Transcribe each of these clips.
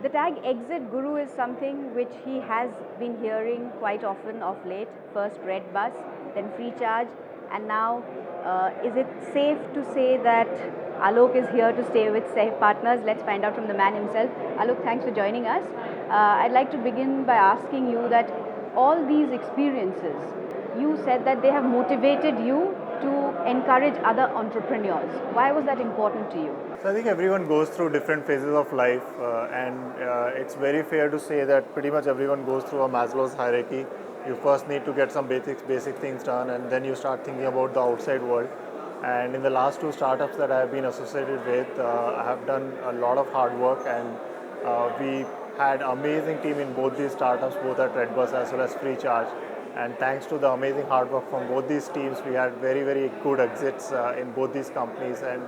The tag exit guru is something which he has been hearing quite often of late. First Red Bus, then Free Charge, and now is it safe to say that Alok is here to stay with SAIF Partners? Let's find out from the man himself. Alok, thanks for joining us. I'd like to begin by asking you that all these experiences, you said that they have motivated you to encourage other entrepreneurs. Why was that important to you? So I think everyone goes through different phases of life, and it's very fair to say that pretty much everyone goes through a Maslow's hierarchy. You first need to get some basic things done, and then you start thinking about the outside world. And in the last two startups that I have been associated with, I have done a lot of hard work, and we had amazing team in both these startups, both at Redbus as well as Free Charge. And thanks to the amazing hard work from both these teams, we had very good exits in both these companies. And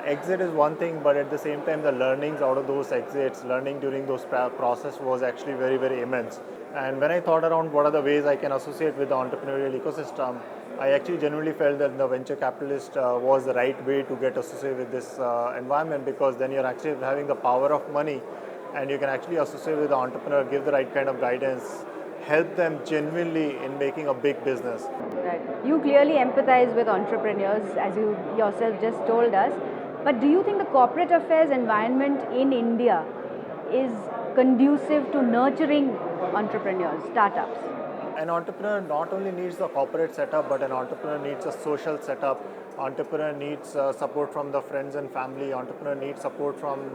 exit is one thing, but at the same time, the learnings out of those exits, learning during those process was actually very immense. And when I thought around what are the ways I can associate with the entrepreneurial ecosystem, I actually genuinely felt that the venture capitalist was the right way to get associated with this environment, because then you're actually having the power of money, and you can actually associate with the entrepreneur, give the right kind of guidance, help them genuinely in making a big business. Right. You clearly empathize with entrepreneurs, as you yourself just told us. But do you think the corporate affairs environment in India is conducive to nurturing entrepreneurs, startups? An entrepreneur not only needs the corporate setup, but an entrepreneur needs a social setup. Entrepreneur needs support from the friends and family. Entrepreneur needs support from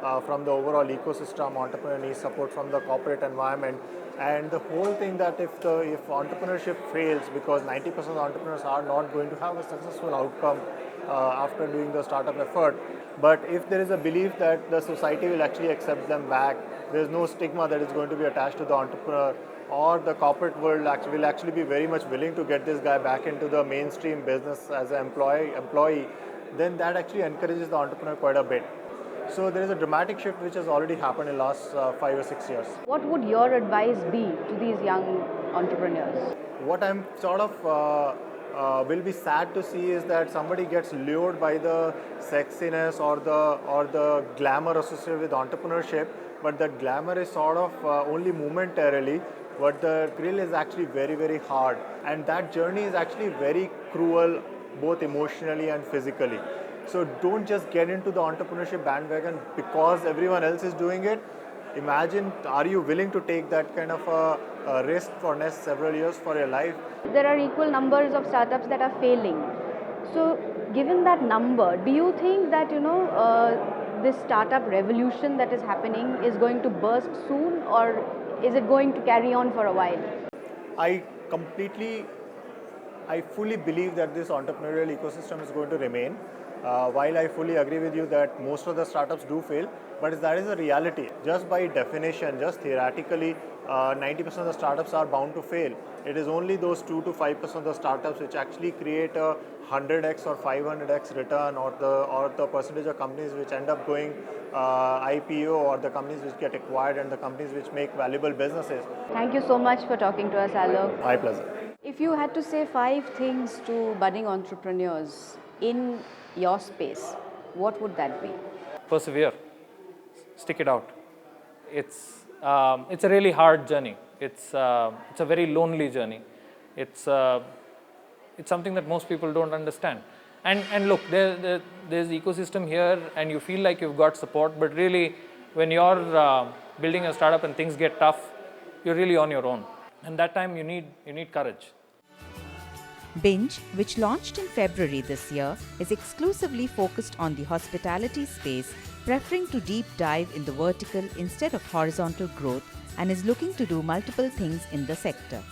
the overall ecosystem. Entrepreneur needs support from the corporate environment. And the whole thing that if entrepreneurship fails, because 90% of entrepreneurs are not going to have a successful outcome after doing the startup effort. But if there is a belief that the society will actually accept them back, there is no stigma that is going to be attached to the entrepreneur, or the corporate world will actually be very much willing to get this guy back into the mainstream business as an employee, then that actually encourages the entrepreneur quite a bit. So there is a dramatic shift which has already happened in the last 5 or 6 years. What would your advice be to these young entrepreneurs? What I'm sort of will be sad to see is that somebody gets lured by the sexiness or the glamour associated with entrepreneurship, but that glamour is sort of only momentarily. But the grill is actually very hard, and that journey is actually very cruel, both emotionally and physically. So don't just get into the entrepreneurship bandwagon because everyone else is doing it. Imagine, are you willing to take that kind of a risk for next several years for your life? There are equal numbers of startups that are failing. So given that number, do you think that this startup revolution that is happening is going to burst soon, or is it going to carry on for a while? I fully believe that this entrepreneurial ecosystem is going to remain. While I fully agree with you that most of the startups do fail, but that is a reality. Just by definition, just theoretically, 90% of the startups are bound to fail. It is only those 2 to 5% of the startups which actually create a 100x or 500x return, or the percentage of companies which end up going IPO, or the companies which get acquired, and the companies which make valuable businesses. Thank you so much for talking to us, Alok. My pleasure. If you had to say 5 things to budding entrepreneurs in your space, what would that be? Persevere, stick it out. It's a really hard journey. It's a very lonely journey. It's something that most people don't understand. And look, there's ecosystem here, and you feel like you've got support, but really, when you're building a startup and things get tough, you're really on your own. And that time you need courage. Binge, which launched in February this year, is exclusively focused on the hospitality space, preferring to deep dive in the vertical instead of horizontal growth, and is looking to do multiple things in the sector.